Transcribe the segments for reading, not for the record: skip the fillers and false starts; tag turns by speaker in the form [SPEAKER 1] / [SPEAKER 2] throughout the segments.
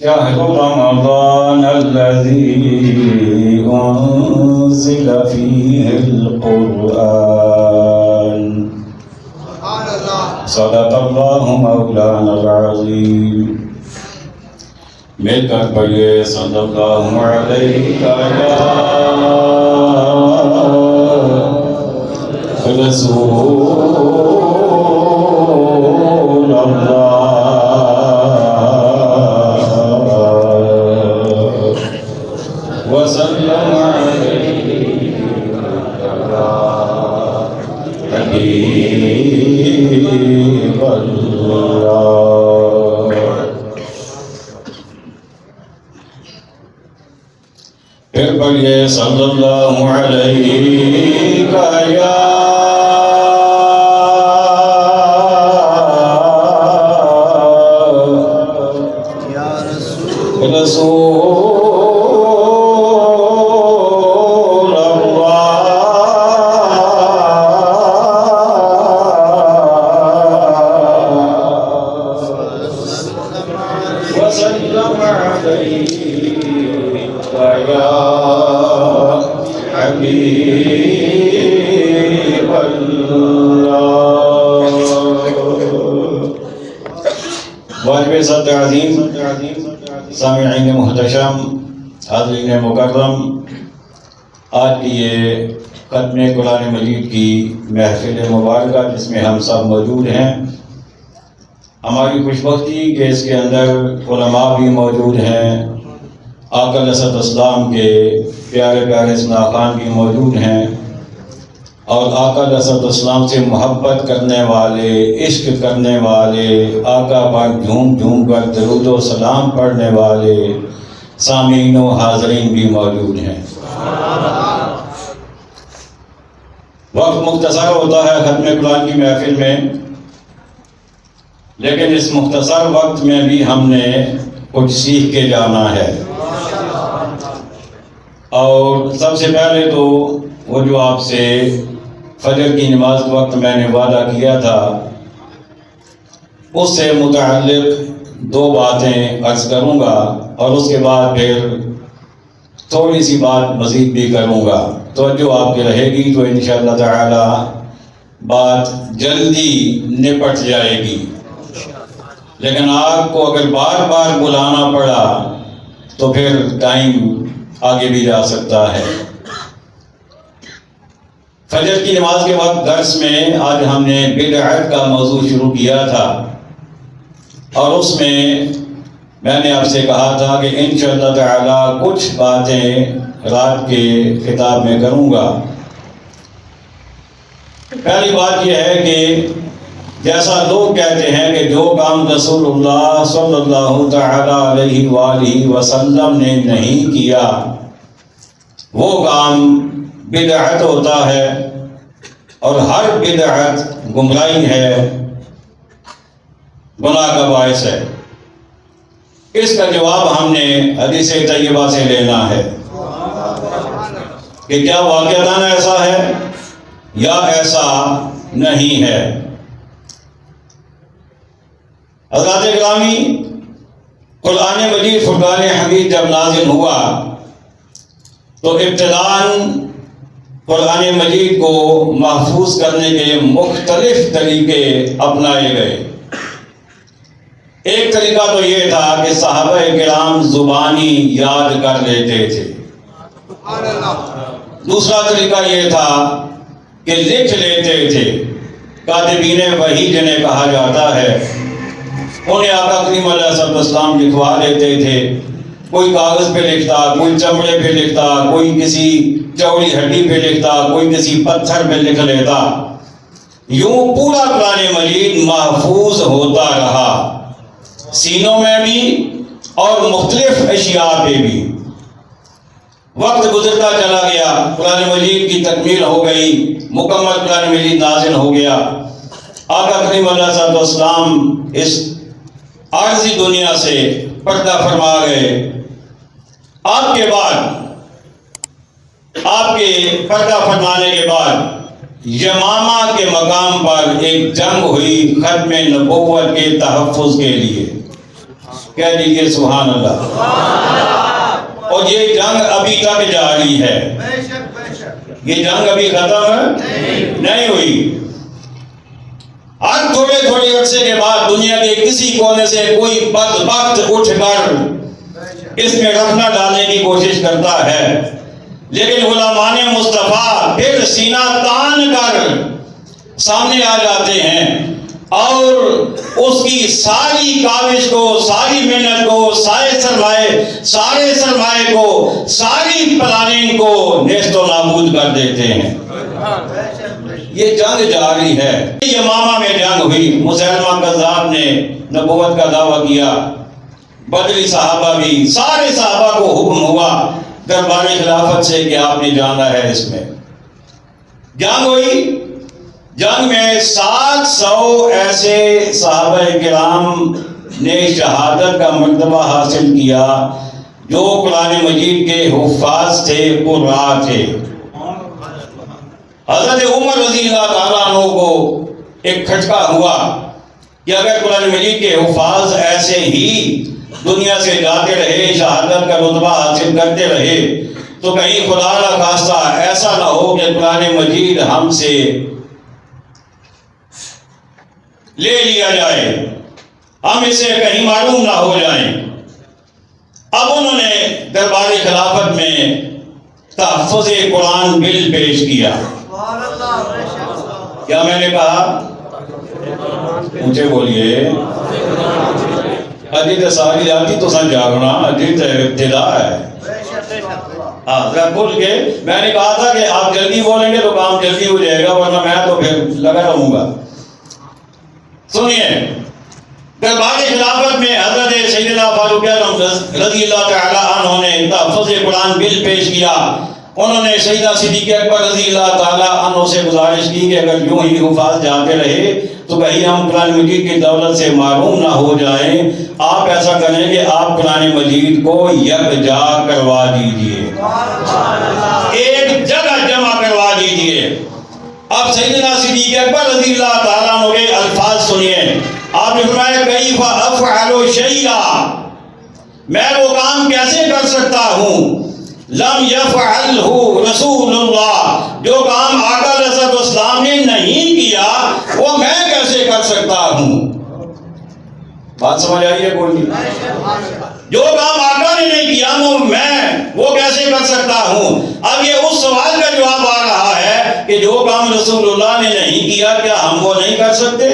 [SPEAKER 1] شهر رمضان الذي أنزل فيه القرآن صدق الله مولانا العظيم. مل کر پڑھیے صلی اللہ علیہ رسول اللہ وسلم حبیب اللہ. پھر پڑھیے صلی اللہ علیہ یا رسول اللہ وسلم علیہ یا حبیب اللہ. واجب صد عظیم سامعین محتشم حاضرین مکرم، آج کی یہ ختم قرآن مجید کی محفل مبارکہ جس میں ہم سب موجود ہیں، ہماری خوش بختی کہ اس کے اندر علماء بھی موجود ہیں، آقا علیہ السلام کے پیارے پیارے ثناخوان بھی موجود ہیں، اور آقا علیہ السلام سے محبت کرنے والے، عشق کرنے والے، آقا پر جھوم جھوم کر درود و سلام پڑھنے والے سامعین و حاضرین بھی موجود ہیں. وقت مختصر ہوتا ہے ختم قرآن کی محفل میں، لیکن اس مختصر وقت میں بھی ہم نے کچھ سیکھ کے جانا ہے. اور سب سے پہلے تو وہ جو آپ سے فجر کی نماز کے وقت میں نے وعدہ کیا تھا، اس سے متعلق دو باتیں عرض کروں گا، اور اس کے بعد پھر تھوڑی سی بات مزید بھی کروں گا. توجہ آپ کی رہے گی تو انشاءاللہ تعالی بات جلدی نپٹ جائے گی. لیکن آپ کو اگر بار بار بلانا پڑا تو پھر ٹائم آگے بھی جا سکتا ہے. فجر کی نماز کے وقت درس میں آج ہم نے بدعت کا موضوع شروع کیا تھا، اور اس میں میں نے آپ سے کہا تھا کہ انشاءاللہ تعالی کچھ باتیں رات کے خطاب میں کروں گا. پہلی بات یہ ہے کہ جیسا لوگ کہتے ہیں کہ جو کام رسول اللہ صلی اللہ تعالی علیہ وآلہ وسلم نے نہیں کیا وہ کام بدعت ہوتا ہے، اور ہر بدعت گمراہی ہے، گناہ کا باعث ہے. اس کا جواب ہم نے حدیث طیبہ سے لینا ہے کہ کیا واقعتاً ایسا ہے یا ایسا نہیں ہے. حضرات گرامی، قرآن مجید فرقان حمید جب نازل ہوا تو ابتداءً قرآن مجید کو محفوظ کرنے کے مختلف طریقے اپنائے گئے. ایک طریقہ تو یہ تھا کہ صحابہ کرام زبانی یاد کر لیتے تھے. دوسرا طریقہ یہ تھا کہ لکھ لیتے تھے. کاتبین وحی جنہیں کہا جاتا ہے، انہیں آقا کریم علیہ السلام لکھوا دیتے تھے. کوئی کاغذ پہ لکھتا، کوئی چمڑے پہ لکھتا، کوئی کسی چوڑی ہڈی پہ لکھتا، کوئی کسی پتھر پہ لکھ لیتا. یوں پورا قرآن مجید محفوظ ہوتا رہا، سینوں میں بھی اور مختلف اشیاء پہ بھی. وقت گزرتا چلا گیا، قرآن مجید کی تکمیل ہو گئی، مکمل قرآن مجید نازل ہو گیا. آقا کریم علیہ السلام اس عارضی دنیا سے پردہ فرما گئے. آپ کے بعد، آپ کے پردہ فرمانے کے بعد یمامہ کے مقام پر ایک جنگ ہوئی ختم نبوت کے تحفظ کے لیے. کہہ دیجیے سبحان اللہ۔ اور یہ جنگ ابھی تک جاری ہے، یہ جنگ ابھی ختم نہیں ہوئی۔ ہر تھوڑے تھوڑے عرصے کے بعد دنیا کے کسی کونے سے کوئی بدبخت اٹھ کر اس میں رخنہ ڈالنے کی کوشش کرتا ہے، لیکن غلامان مصطفیٰ پھر سینہ تان کر سامنے آ جاتے ہیں اور اس کی ساری کاوش کو، ساری محنت کو، سارے سرمائے کو، ساری پلاننگ کو نیست و نابود کر دیتے ہیں۔ یہ جنگ جاری ہے۔ یمامہ میں جنگ ہوئی، مسیلمہ کذاب نے نبوت کا دعویٰ کیا، بدری صحابہ بھی، سارے صحابہ کو حکم ہوا دربار خلافت سے کہ آپ نے جانا ہے اس میں۔ جنگ ہوئی، جنگ میں 700 ایسے صحابہ کرام نے شہادت کا مرتبہ حاصل کیا جو قرآن مجید کے حفاظ تھے، قراء تھے۔ حضرت عمر رضی اللہ تعالیٰ عنہ کو ایک کھٹکا ہوا کہ اگر قرآن مجید کے حفاظ ایسے ہی دنیا سے جاتے رہے، شہادت کا رتبہ حاصل کرتے رہے، تو کہیں خدا نہ خواستہ ایسا نہ ہو کہ قرآن مجید ہم سے لے لیا جائے، ہم اسے کہیں معلوم نہ ہو جائیں۔ اب انہوں نے دربار خلافت میں تحفظ قرآن بل پیش کیا۔ کیا میں نے کہا؟ مجھے بولیے، اجیت ساری جاتی تو سن جاگنا، اجیت ابتدا ہے۔ ذرا بول کے میں نے کہا تھا کہ آپ جلدی بولیں گے تو کام جلدی ہو جائے گا، ورنہ میں تو پھر لگا رہوں گا۔ سنیے، دربار خلافت میں حضرت سیدنا فاروق اعظم رضی اللہ تعالی عنہ نے تحفظ قرآن بل پیش کیا۔ انہوں نے سیدہ صدیقہ اکبر رضی اللہ تعالی عنہ سے گزارش کی کہ اگر یوں ہی حفاظ جاتے رہے تو کہیں ہم قرآن مجید کی دولت سے محروم نہ ہو جائیں، آپ ایسا کریں کہ آپ قرآن مجید کو یکجا کروا دیجئے، ایک جگہ جمع کروا دیجئے۔ اب سیدنا صدیق اکبر رضی اللہ تعالیٰ عنہ کے الفاظ سنیے۔ آپ نے فرمایا کیف افعل شیئا، میں وہ کام کیسے کر سکتا ہوں لم یفعلہ رسول اللہ، جو کام آقا علیہ السلام نے نہیں کیا وہ میں کیسے کر سکتا ہوں؟ بات سمجھ آئی ہے کوئی؟ جو کام آقا نے نہیں کیا وہ کیسے کر سکتا ہوں؟ اب یہ اس سوال کا جواب آ رہا ہے کہ جو کام رسول اللہ نے نہیں کیا کیا ہم وہ نہیں کر سکتے؟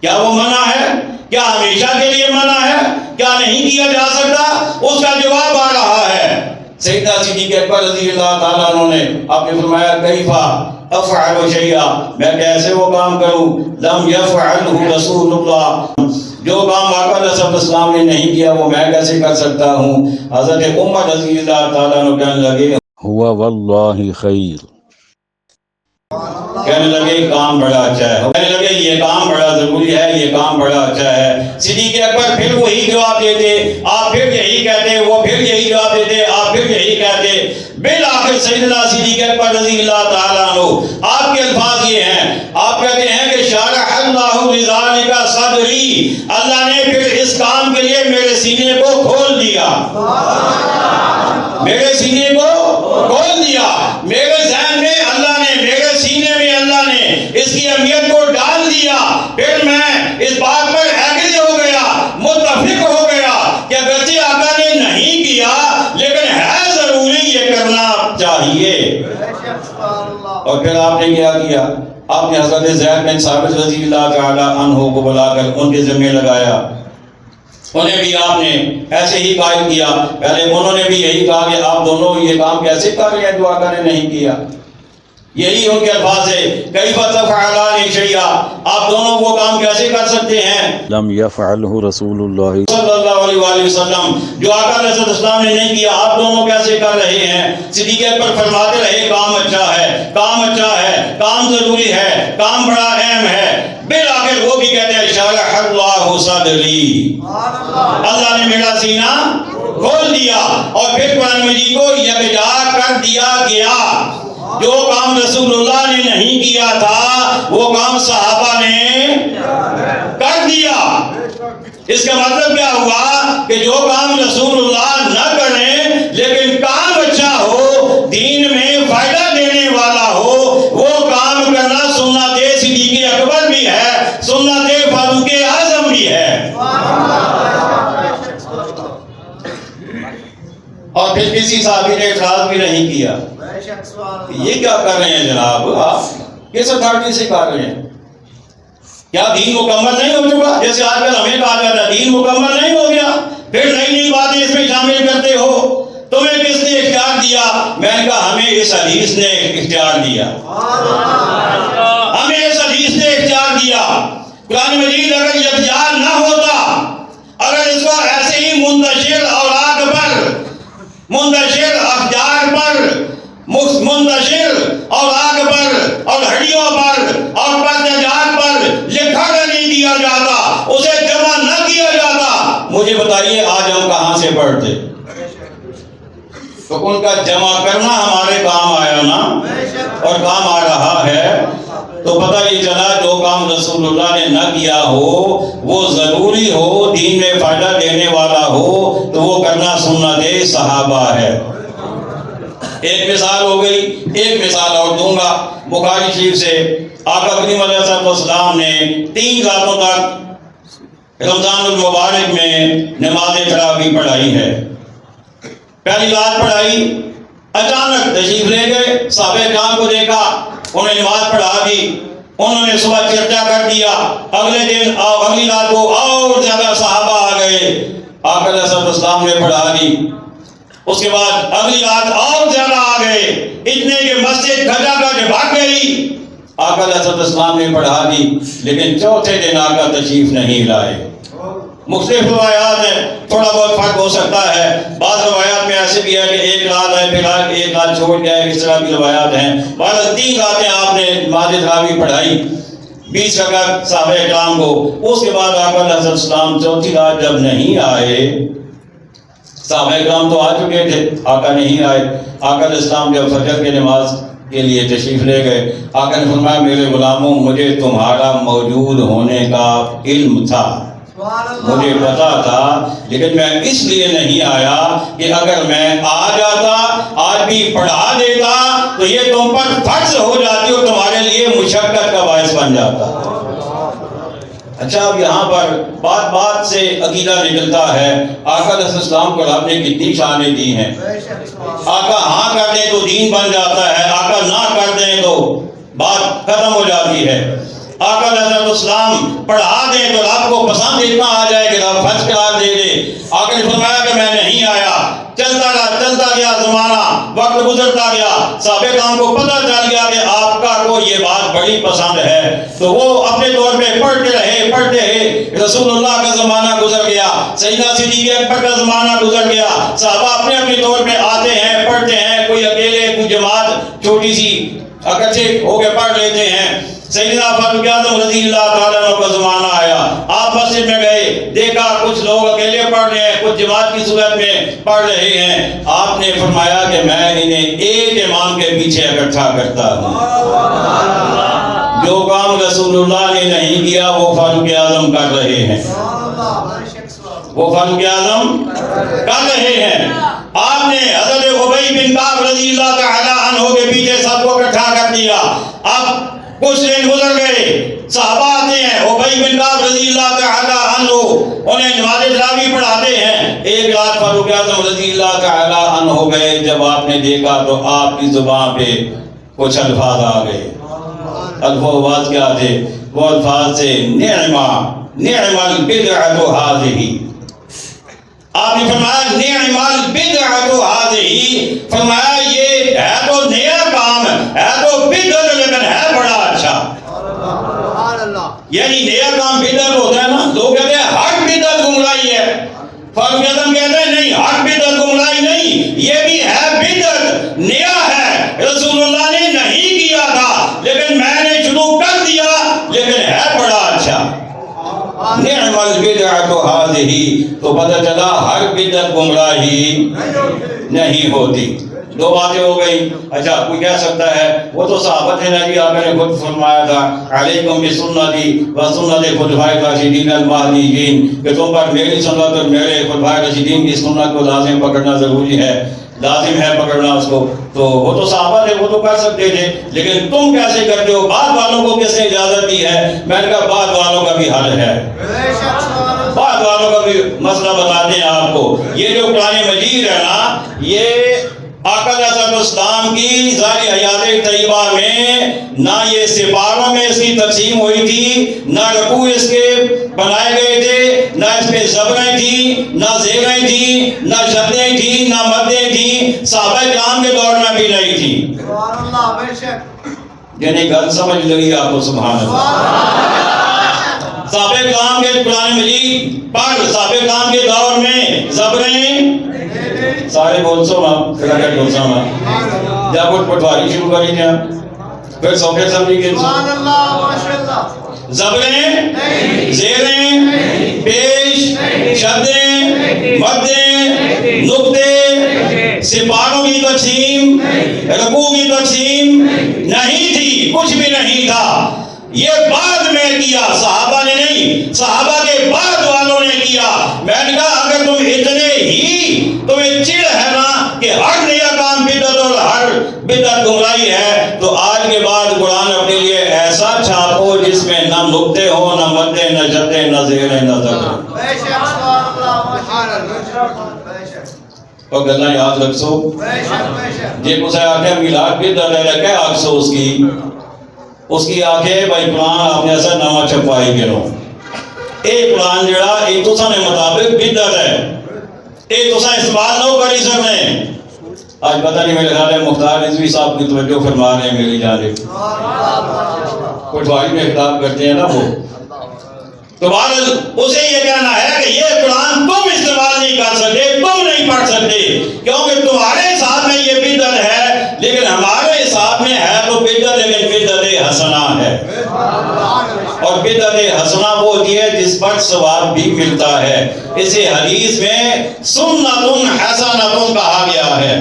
[SPEAKER 1] کیا وہ منع ہے؟ کیا ہمیشہ کے لیے منع ہے؟ کیا نہیں کیا جا سکتا؟ اس کا جواب آ رہا ہے۔ سیدنا صدیق اکبر رضی اللہ تعالیٰ عنہ نے آپ نے فرمایا کیفا افعل شیئا، میں کیسے وہ کام کروں لم یفعلہ رسول اللہ، جو کام آقا علیہ السلام نے نہیں کیا وہ میں کیسے کر سکتا ہوں؟ حضرت عمر رضی اللہ تعالیٰ عنہ کہنے لگے
[SPEAKER 2] ہوا واللہ خیر،
[SPEAKER 1] کہنے لگے کام بڑا اچھا ہے، کہنے لگے یہ کام بڑا ضروری ہے، یہ کام بڑا اچھا ہے۔ صدیق اکبر پھر وہی جواب دیتے، آپ پھر یہی کہتے، وہ پھر یہی جواب دیتے، آپ پھر یہی کہتے۔ بالآخر سیدنا صدیق اکبر رضی اللہ تعالیٰ عنہ آپ کے الفاظ یہ ہیں، آپ کہتے ہیں کہ شارح اللہ لذالک صدری، اللہ نے پھر اس کام کے لیے میرے سینے کو کھول دیا، میرے سینے کو کھول دیا، میرے ذہن میں اللہ نے، میرے سینے میں اللہ نے اس کی اہمیت کو ڈال دیا۔ پھر میں اس بات پر ایگری ہو گیا، متفق ہو گیا کہ اگرچہ آقا نے نہیں کیا لیکن ہے ضروری، یہ کرنا چاہیے۔ اور پھر آپ نے کیا کیا؟ آپ نے حضرت زید بن ثابت رضی اللہ تعالی عنہ کو بلا کر ان کے ذمہ لگایا، انہیں بھی آپ نے ایسے ہی قائل کیا۔ پہلے انہوں نے بھی یہی کہا کہ آپ دونوں یہ کام کیسے کر رہے ہیں جو آقا نے نہیں کیا، یہی ان کے الفاظ ہے کیف تفعلان شیئا، آپ دونوں وہ کام کیسے کر سکتے ہیں
[SPEAKER 2] لم یفعلہ رسول اللہ
[SPEAKER 1] صلی اللہ علیہ وآلہ وسلم، جو آقا علیہ السلام نے نہیں کیا آپ دونوں کیسے کر رہے ہیں؟ صدیق اکبر فرماتے رہے کام اچھا ہے، کام اچھا ہے، کام ضروری ہے، کام بڑا اہم ہے۔ بالآخر وہ بھی کہتے ہیں شرح اللہ صدری، اللہ نے میرا سینہ کھول دیا، اور پھر قرآن مجید کو یکجا کر دیا گیا۔ جو کام رسول اللہ نے نہیں کیا تھا وہ کام صحابہ نے کر دیا۔ اس کا مطلب کیا ہوا کہ جو کام رسول اللہ نہ کریں لیکن کام اچھا ہو، دین میں فائدہ دینے والا ہو، وہ کام کرنا سنت صدیق اکبر بھی ہے، سنت فاروق اعظم بھی ہے۔ اور پھر کسی صحابی نے اعتراض بھی نہیں کیا، یہ کیا کر رہے ہیں جناب، آپ کس اتھارٹی سے کر رہے ہیں؟ کیا دین مکمل نہیں ہو چکا؟ جیسے آج کل ہمیں کہا جاتا ہے دین مکمل نہیں ہو گیا، پھر نئی نئی باتیں اس میں شامل کرتے ہو، تمہیں کس نے اختیار دیا؟ میں نے کہا ہمیں اس حدیث نے اختیار دیا، ہمیں اس حدیث نے اختیار دیا۔ قرآن مجید اگر یہ اختیار نہ ہوتا، اگر اس کو ایسے ہی منتشر اوراق پر، منتشر اخبار پر، منتشر اوراق پر اور ہڈیوں پر اور پردجات پر لکھا نہیں دیا جاتا، اسے جمع نہ کیا جاتا، مجھے بتائیے آج ہم کہاں سے پڑھتے؟ تو ان کا جمع کرنا ہمارے کام آیا نا، اور کام آ رہا ہے، تو پتہ یہ چلا جو کام رسول اللہ نے نہ کیا ہو وہ ضروری ہو، دین میں فائدہ دینے والا ہو، تو وہ کرنا سنت صحابہ ہے۔ ایک مثال ہو گئی، ایک مثال اور دوں گا بخاری شریف سے۔ آقا کریم علیہ السلام نے 3 راتوں تک رمضان المبارک میں نماز تراویح پڑھائی ہے۔ پہلی رات پڑھائی، اچانک تشریف لے گئے، صحابہ کرام کو دیکھا، انہیں نماز پڑھا دی، انہوں نے صبح چرچا کر دیا، اگلے دن اگلی رات کو اور زیادہ صحابہ آ گئے، آقا علیہ السلام نے پڑھا دی، اس کے بعد اگلی رات اور زیادہ آ گئے، اتنے کہ مسجد کھجا کر بھاگ گئی، آقا علیہ السلام نے پڑھا دی، لیکن چوتھے دن آقا تشریف نہیں لائے۔ مختلف روایات ہیں، تھوڑا بہت فرق ہو سکتا ہے، بعض روایات میں ایسے بھی ہے کہ ایک رات ہے پھر ایک رات چھوڑ گیا، اس طرح کی روایات ہیں۔ بہرحال 3 راتیں آپ نے نماز تراویح پڑھائی، 20 رکعت صحابہ کرام کو۔ اس کے بعد آقا علیہ السلام چوتھی رات جب نہیں آئے، صحابہ کرام تو آ چکے تھے، آقا نہیں آئے، آقا علیہ السلام جب فجر کی نماز کے لیے تشریف لے گئے، آقا نے فرمایا میرے غلاموں مجھے تمہارا موجود ہونے کا علم تھا، مجھے پتا تھا، لیکن میں اس لیے نہیں آیا کہ اگر میں آ جاتا آج بھی پڑھا دیتا تو یہ تم پر فرض ہو جاتی اور تمہارے لیے مشقت کا باعث بن جاتا۔ اچھا اب یہاں پر بات بات سے عقیدہ نکلتا ہے، آقا علیہ السلام کو رب نے کتنی شانیں دی ہیں، آقا ہاں کر دیں تو دین بن جاتا ہے، آقا نہ کر دیں تو بات ختم ہو جاتی ہے۔ آقا علیہ السلام پڑھا دیں تو رب کو پسند اتنا آ جائے کہ رب فرض قرار دے دے۔ آقا نے فرمایا کہ میں نہیں آیا، چلتا گیا زمانہ، وقت گزرتا گیا، صحابہ کرام کو پتہ چل گیا کہ آپ کا کو یہ بات بڑی پسند ہے، تو وہ اپنے طور پہ پڑھتے رہے، رسول اللہ کا زمانہ گزر گیا، سیدنا صدیق اکبر کا زمانہ گزر گیا، صحابہ اپنے اپنے طور پہ آتے ہیں، پڑھتے ہیں، کوئی اکیلے، کوئی جماعت چھوٹی سی اکٹھے ہو کے پڑھ لیتے ہیں۔ سیدنا فاروق اعظم رضی اللہ تعالیٰ عنہ کا زمانہ آیا، آپ مسجد میں گئے، دیکھا کچھ لوگ اکیلے پڑھ رہے ہیں، کچھ جماعت کی صورت میں پڑھ رہے ہیں، آپ نے فرمایا کہ میں انہیں ایک امام کے پیچھے اکٹھا کرتا ہوں۔ جو کام رسول اللہ نے نہیں کیا وہ فاروق اعظم کر رہے ہیں، وہ فاروق اعظم کر رہے ہیں۔ آپ نے حضرت ابی بن کعب رضی اللہ تعالیٰ عنہ کے پیچھے سب کو اکٹھا کر دیا۔ اب کچھ دن گزر گئے، صحابہ آتے ہیں، ابی بن کعب رضی اللہ تعالیٰ عنہ انہیں نماز تراویح پڑھاتے ہیں۔ ایک رات فاروق اعظم رضی اللہ تعالیٰ عنہ ہو گئے، جب آپ نے دیکھا تو آپ کی زبان پہ کچھ الفاظ آ گئے۔ الفاظ کیا تھے؟ وہ الفاظ تھے نعم البدعۃ ھذہ۔ آپ نے فرمایا نعم البدعۃ ھذہ، فرمایا یہ ہے تو نیا کام ہے تو بدعت، لیکن ہے بڑا اچھا۔ یعنی نیا کام بدعت ہوتا ہے نا، لوگ کہتے ہیں ہر بدعت گمراہی ہے، فاروق اعظم کہتے ہیں نہیں، ہر بدعت گمراہی نہیں، یہ بھی ہے بدعت، نیا ہے، رسول اللہ نے نہیں کیا تھا لیکن میں نے شروع کر دیا، لیکن ہے بڑا اچھا۔ نعم البدعۃ ھذہ، تو پتہ چلا ہر بدعت گمراہی نہیں ہوتی۔ دو باتیں ہو گئی. اچھا کوئی کہہ سکتا ہے وہ تو صحابت ہے نا جی، آپ نے خود فرمایا تھا علیکم بسنتی و سنت خلفائے الراشدین المہدیین، کہ تم پر میری سنت اور میرے خلفائے راشدین کی سنت کو لازم پکڑنا ضروری ہے، لازم ہے پکڑنا اس کو. تو وہ تو صحابہ تھے، وہ تو کر سکتے تھے، لیکن تم کیسے کرتے ہو؟ بعد والوں کو کس نے اجازت دی ہے؟ میں نے کہا بعد والوں کا بھی حل ہے، بعد والوں کا بھی مسئلہ بتاتے ہیں آپ کو. یہ جو قرآن مجید ہے نا، یہ آقا علیہ السلام کی ظاہری حیات طیبہ میں نہ یہ سپاروں میں اس کی تقسیم ہوئی تھی، نہ رکوع اس کے بنائے گئے تھے، نہ اس پہ زبریں تھیں، نہ زیریں تھیں، نہ شدیں تھیں، نہ مدیں تھیں، صحابہ کرام کے دور میں بھی نہیں تھیں. یعنی گل سمجھ لگی آپ کو؟ سبحان اللہ. صحابہ کرام کے قرآن مجید پر صحابہ کرام کے دور میں زبریں سارے بول سو ماں کلاکٹ بول سو ماں جب وہ پٹواری شروع کری جا پھر سوکے سمجھی گئے زبریں، زیریں، پیش، شدیں، مدیں، نقطے، سپاروں کی تقسیم، رکوع کی تقسیم نہیں تھی، کچھ بھی نہیں تھا. یہ بعد میں کیا، صحابہ نے نہیں، صحابہ کے بعد والوں نے کیا. میں نے کہا اگر تم اتنے ہی تمہیں چڑ ہے نا کہ ہر نیا کام بدعت اور ہر بدعت گمراہی ہے، تو آج کے بعد قرآن اپنے لیے ایسا چھاپو جس میں نہ نقطے ہو، نہ مدیں، نہ جدیں، نہ زیریں، نہ زبریں. اور گلہ یاد رکھو جی کسے آنکھیں میلاد بدعت ہے لگے آکسو اس کی آنکھیں بھائی قرآن آپ نے ایسا نواں چھپائی گرو. اے قرآن جڑا اے تو سانے مطابق بدعت ہے، اے تو سانے استعمال نہ کری سکنے. آج پتہ نہیں میرے خیال ہے مختار رضوی صاحب کی توجہ فرما رہے ہیں میری جانب، پٹواری میں خطاب کرتے ہیں نا وہ. تو بہرحال اسے یہ کہنا ہے کہ یہ قرآن تم استعمال نہیں کر سکتے، تم نہیں پڑھ سکتے، کیونکہ تمہارے حساب میں یہ بدعت ہے، لیکن ہمارے حساب میں ہے تو بدعت، لیکن بدعت حسنہ ہے. اور بدعت حسنہ وہ ہوتی ہے جس پر ثواب بھی ملتا ہے. اسے حدیث میں سنت حسنۃ کہا گیا ہے،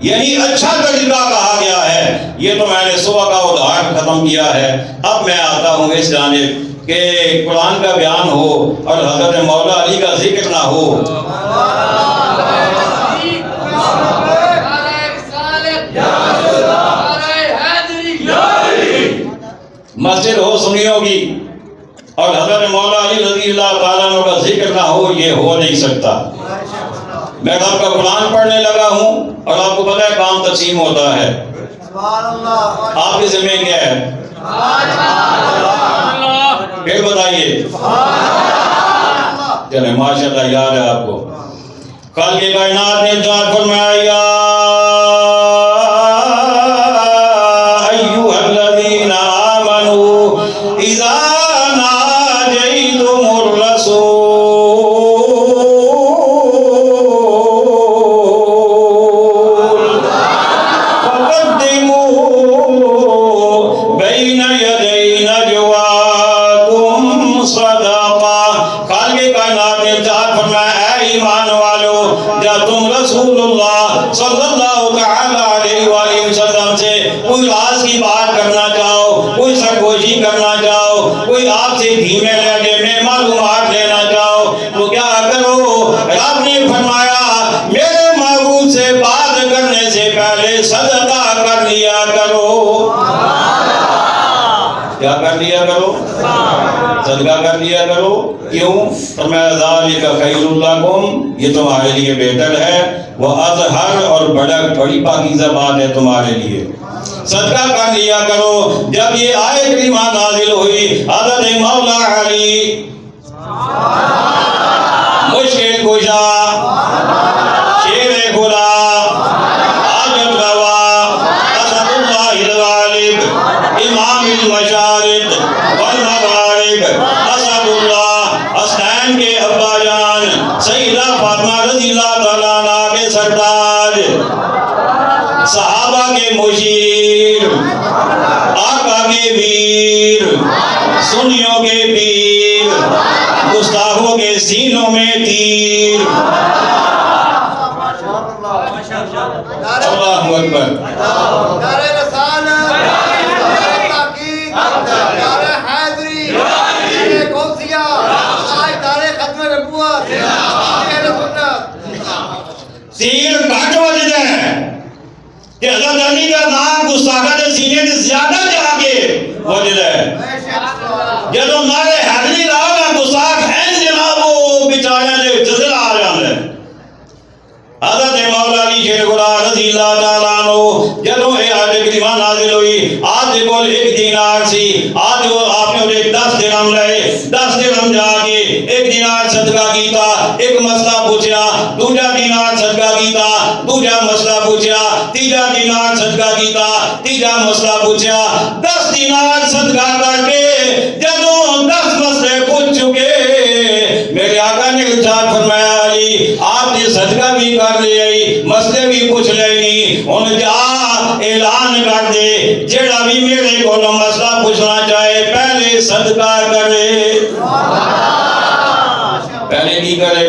[SPEAKER 1] یعنی اچھا طریقہ کہا گیا ہے. یہ تو میں نے صبح کا ادھار ختم کیا ہے. اب میں آتا ہوں اس جانب کہ قرآن کا بیان ہو اور حضرت مولا علی کا ذکر نہ ہو. مسجد ہو سنیوں کی اور حضرت مولا علی رضی اللہ تعالیٰ عنہ کا ذکر نہ ہو، یہ ہو نہیں سکتا. میں آپ کا قرآن پڑھنے لگا ہوں اور آپ کو پتہ ہے کام تقسیم ہوتا ہے. آپ کے ذمہ کیا ہے؟ پھر بتائیے. چلیں ماشاءاللہ یاد ہے آپ کو. خالق کائنات نے ارشاد فرمایا یا ایھا الذین آمنوا اذا ناجیتم الرسول رسول اللہ صلی اللہ تعالی علیہ وآلہ وسلم سے کوئی راز کی بات کرنا چاہو، کوئی سرگوشی کرنا چاہو، کوئی آپ سے دھیمے لہجے میں معلومات لینا چاہو تو کیا کرو؟ آپ نے فرمایا میرے محبوب سے بات کرنے سے پہلے صدقہ کر لیا کرو. کیا کر لیا کرو؟ صدقہ کر لیا کرو. کیوں؟ فرمایا ذالک خیر لکم، یہ تمہارے لیے بہتر ہے، وہ اطہر اور بڑی پاکیزہ بات ہے تمہارے لیے. صدقہ کر لیا کرو. جب یہ آیت کریمہ نازل ہوئی حضرت مولا علی مشکل کشا، شیر خدا، حاجت روا، اسد اللہ الغالب، امام المشارق والمغارب، اسد اللہ، حسنین کے ابا جان، سیدہ فاطمہ رضی اللہ تعالیٰ عنہ کے سردار، صحابہ کے مشیر، آقا کے ویر، سنیوں کے پیر، گستاخوں کے سینوں میں تیر. اللہ اکبر.
[SPEAKER 3] نعرہ رسالت، نعرہ تحقیق، نعرہ حیدری، نعرہ غوثیہ، نعرہ ختم نبوت، اہل سنت.
[SPEAKER 1] تیر گھٹ وجدہ ہے کہ حضرت علی کا نام گستاخاں دے سینے تے زیادہ جا کے وجدہ ہے. جدوں نعرے حیدری لاؤ گا گستاخ ہیں جناب وہ بیچاریاں دے جزل آ جاندے. حضرت مولا علی شیر غلام رضی اللہ تعالیٰ عنہ جدوں یہ آیت کریمہ نازل ہوئی آپ دے کول 1 دینار سی. آج وہ آپ نے انہیں 10 درہم لائے. 10 درہم جا کے 1 دینار صدقہ کیتا. ایک مسئلہ پوچھیا, دوجا دینار صدقہ کیتا. دوجا مسئلہ پوچھیا, تیجا دینار صدقہ کیتا. تیجا مسئلہ پوچھیا. 10 دینار صدقہ کر کے جدوں 10 مسئلے پوچھ چکے میرے آقا نے ارشاد فرمایا علی آپ نے صدقہ بھی کر لیا, مسئلے بھی پوچھ لینی. ان جا اعلان کر دے جیڑا بھی میرے کو مسئلہ پوچھنا چاہے پہلے صدقہ کرے. پہلے کی کرے؟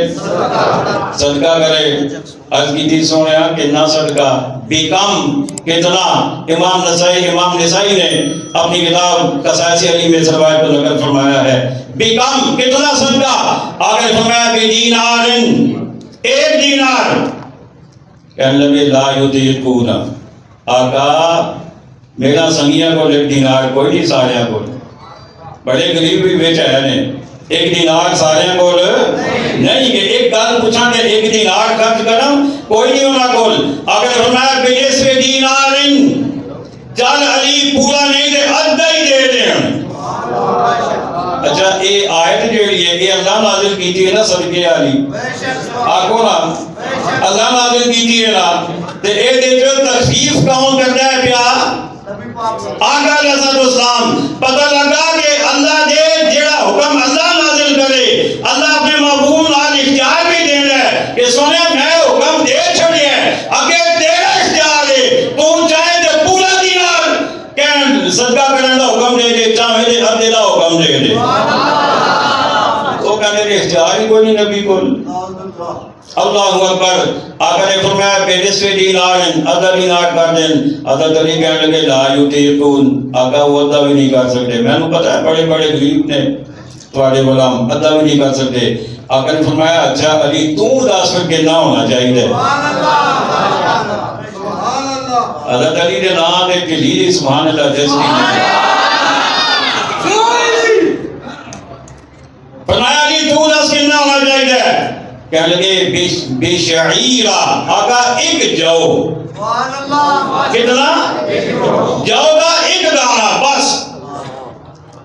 [SPEAKER 1] صدقہ کرے. عرض کی تھی سونیا کتنا صدقہ بیکم کتنا. امام نسائی نے اپنی کتاب قصائص علی میں روایت کو نقل فرمایا ہے. بیکم کتنا صدقہ؟ آگے فرمایا بدینار 1 دینار. کہنے لگے لا یطیقون. آقا میرا سنگیاں کو 1 دینار کوئی نہیں ساریاں کو. بڑے غریب بھی بیچ آیا نے 1 دینار ساریاں کو نہیں کہ ایک گل پوچھا کہ 1 دینار خرچ کرم کوئی نہیں ہونا کول. اگر فرمایا بنصف دینار چل علی پورا نہیں دے ادھا ہی دے دیں. اچھا یہ آیت جیڑی ہے یہ اللہ نازل کیتی ہے نا صدقے علی. آکو نا اللہ نازل کیتی ہے نا تے اے دے جو تخفیف کون کرتا ہے پیا آقا علیہ السلام. پتہ لگا کہ اللہ دے جیڑا حکم اللہ نازل کرے اللہ اپنے محبوب نال اختیار بھی دینا ہے کہ سونے میں حکم دے چھڑیا ہے اگے تیرا اختیار ہے. تو چاہے تے پورا دینار کہن صدقہ کرن دا حکم دے دے چاہے تے ادھے دا حکم دے دے. وہ کہنے دے اختیار ہی کوئی نہیں نبی کو. اللہ اکبر. آقا نے فرمایا بنصف دینار آدھا دینار کر دیں. حضرت علی کہنے لگے لا یطیقون. آقا وہ ادھا بھی نہیں کر سکتے. میں نے پتا ہے بڑے بڑے غریب نے تھوڑے غلام ادھا بھی نہیں کر سکتے. آقا نے فرمایا اچھا علی تو 10 فٹ کتنا ہونا چاہیے. حضرت علی نے نام دے کلی سبحان اللہ جس فرمایا علی تو 10 کتنا ہونا چاہیے. کہنے لگے بشعیرہ. آقا 1 جو. کتنا جو کا 1 دانہ بس.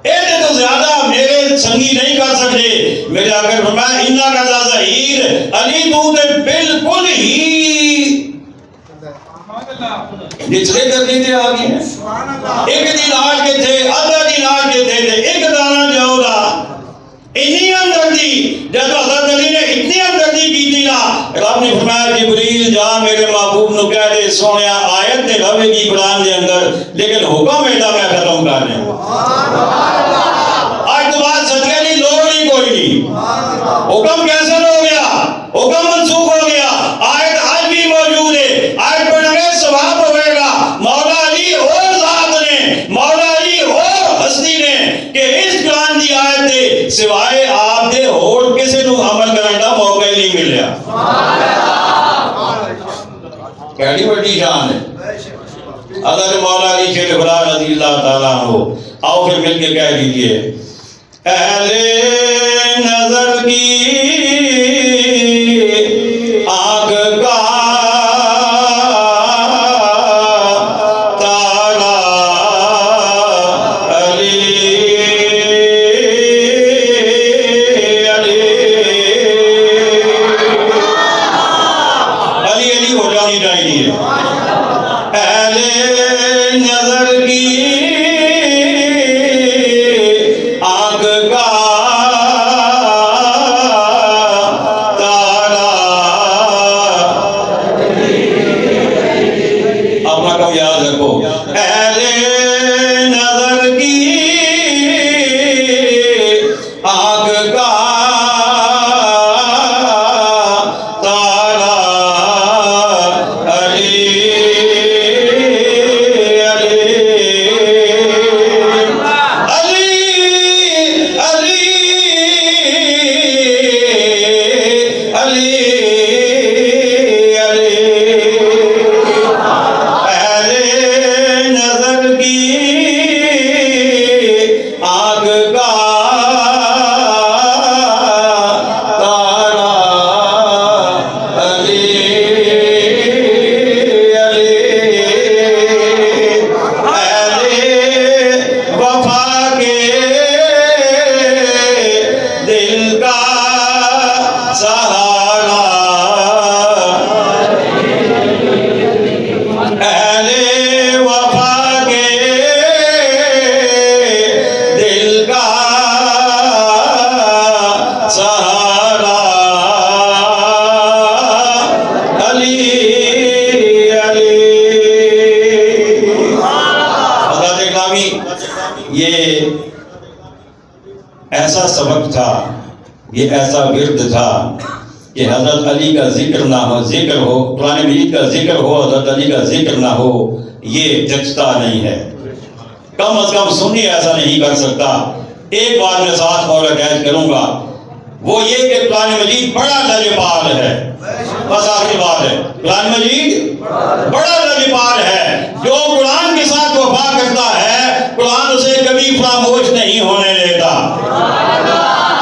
[SPEAKER 1] ایسے تو زیادہ میرے سنگی نہیں کر سکتے. میرے آقا نے فرمایا اِنَّا کا ظہیر علی تو نے بالکل ہی نچلے درجے تے آ گئے ہیں. 1 دینار کے تھے آدھا دینار کے تھے 1 دانہ جو دا اتنی ہمدردی. جب حضرت علی نے اتنی ہمدردی کی تھی نا رب نے فرمایا جبریل جا میرے محبوب نو کہہ دے سونیا آیت تے رہے گی قرآن دے اندر لیکن حکم ایڈا میں ختم کر دیں. آج تو بات صدقے کی لوڑ نہیں کوئی نہیں. حکم کینسل ہو گیا, حکم منسوخ ہو گیا. آیت آج بھی موجود ہے. آیت پڑھنے میں ثواب ہوئے گا. مولا علی اور ذات نے مولا علی اور ہستی نے کہ اس قرآن دی آیت دے سوائے آپ دے اور کسی نو عمل کرنے کا موقع ہی نہیں ملیا. کیڑی بڑی شان ہے. حضرت مولا علی شیر غلام رضی اللہ تعالیٰ عنہ. آؤ پھر مل کے کہہ دیجئے اہل نظر کی آنکھ کا تارا علی علی علی علی ہو جانی چاہیے. اہل نظر کی یہ ایسا سبق تھا، یہ ایسا ورد تھا کہ حضرت علی کا ذکر نہ ہو، ذکر ہو، قرآن مجید کا ذکر ہو، حضرت علی کا ذکر نہ ہو، یہ جچتا نہیں ہے۔ کم از کم سنی ایسا نہیں کر سکتا۔ ایک بات میں ساتھ اور اٹیچ کروں گا، وہ یہ کہ قرآن مجید بڑا لجپال ہے۔ بس آخری بات ہے، قرآن مجید بڑا لجپال ہے۔ جو قرآن کے ساتھ وفا کرتا ہے، قرآن اسے کبھی فراموش نہیں ہونے دیتا۔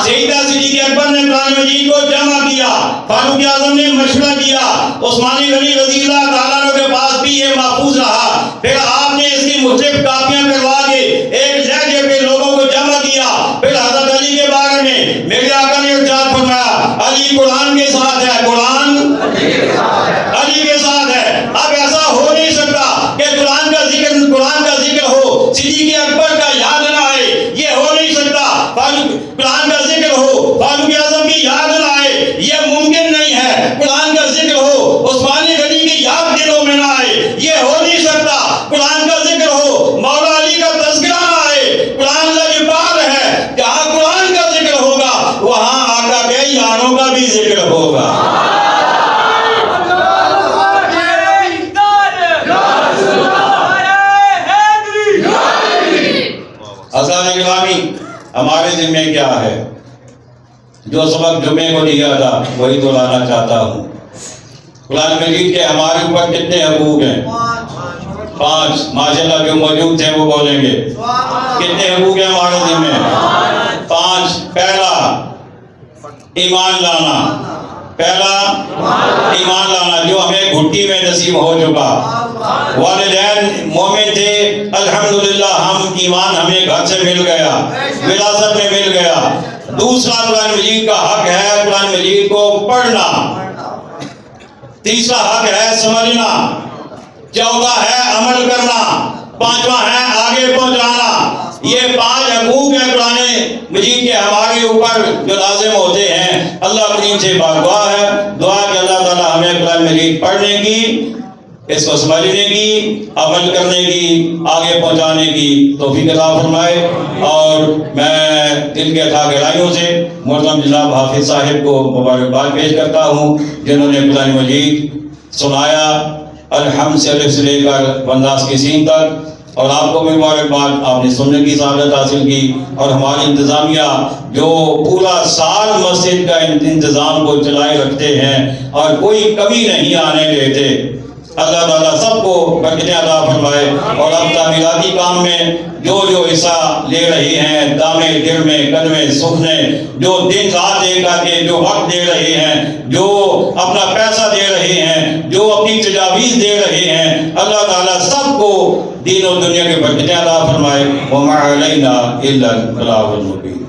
[SPEAKER 1] سیدہ صدیق اکبر نے قرآن مجید کو جمع کیا، فاروق اعظم نے مشورہ کیا، عثمان غنی رضی اللہ تعالیٰ عنہ کے پاس بھی یہ محفوظ رہا، پھر آپ نے اس کی مختلف کاپیاں کروا کے ایک لہجے پہ لوگوں کو جمع کیا۔ پھر حضرت علی کے بارے میں میرے آقا نے ارشاد فرمایا، علی قرآن کے ساتھ ہے، قرآن علی کے ساتھ ہے۔ اب ایسا ہو نہیں سکتا کہ قرآن کا ذکر ہو، صدیق اکبر کا یاد نہ آئے، یہ ہو نہیں سکتا۔ قرآن کا ذکر ہو، فاروق اعظم کی یاد نہ آئے، یہ ممکن نہیں ہے۔ قرآن کا ذکر ہو، عثمان غنی کی یاد دلوں میں نہ آئے، یہ ہو نہیں سکتا۔ قرآن کا ذکر ہو، مولا علی کا تذکرہ نہ آئے۔ قرآن لجپال ہے، جہاں قرآن کا ذکر ہوگا وہاں آقا کے یاروں کا بھی ذکر ہوگا۔ حضرات گرامی، ہمارے ذمہ کیا ہے؟ جو سبق جمعے کو دیا تھا وہی دہرانا چاہتا ہوں۔ قرآن مجید کے ہمارے اوپر کتنے حقوق ہیں؟ 5۔ ماشاءاللہ جو موجود تھے وہ بولیں گے کتنے حقوق ہیں ہمارے ذمہ؟ 5۔ پہلا ایمان لانا، پہلا ایمان لانا جو ہمیں گھٹی میں نصیب ہو چکا۔ والدین مومن تھے، الحمدللہ ہم ایمان ہمیں گھر سے مل گیا، وراثت میں مل گیا۔ دوسرا قرآن مجید کا حق ہے قرآن مجید کو پڑھنا۔ تیسرا حق ہے سمجھنا۔ چوتھا ہے عمل کرنا۔ پانچواں ہے آگے پہنچانا۔ یہ 5 حقوق ہیں قرآن مجید کے ہمارے اوپر جو لازم ہوتے ہیں۔ اللہ کریم سے بات دعا ہے، دعا کہ اللہ تعالیٰ ہمیں قرآن مجید پڑھنے کی، اس کو سمجھنے کی، عمل کرنے کی، آگے پہنچانے کی توفیق عطا فرمائے۔ اور میں دل کے تھا گہرائیوں سے محترم جناب حافظ صاحب کو مبارکباد پیش کرتا ہوں، جنہوں نے قرآن مجید سنایا الحمد سے الف سے لے کر والناس کی سین تک۔ اور آپ کو بھی مبارکباد، آپ نے سننے کی سعادت حاصل کی۔ اور ہماری انتظامیہ جو پورا سال مسجد کا انتظام کو چلائے رکھتے ہیں اور کوئی کمی نہیں آنے دیتے، اللہ تعالیٰ سب کو برکتیں عطا فرمائے۔ اور اب تعمیراتی کام میں جو حصہ لے رہے ہیں، دامے دل میں قدمے سکھنے، جو دن رات دے کر کے جو وقت دے رہے ہیں، جو اپنا پیسہ دے رہے ہیں، جو اپنی تجاویز دے رہے ہیں، اللہ تعالیٰ سب کو دین و دنیا کے برکتیں عطا فرمائے۔ وما علینا الا البلاغ المبین۔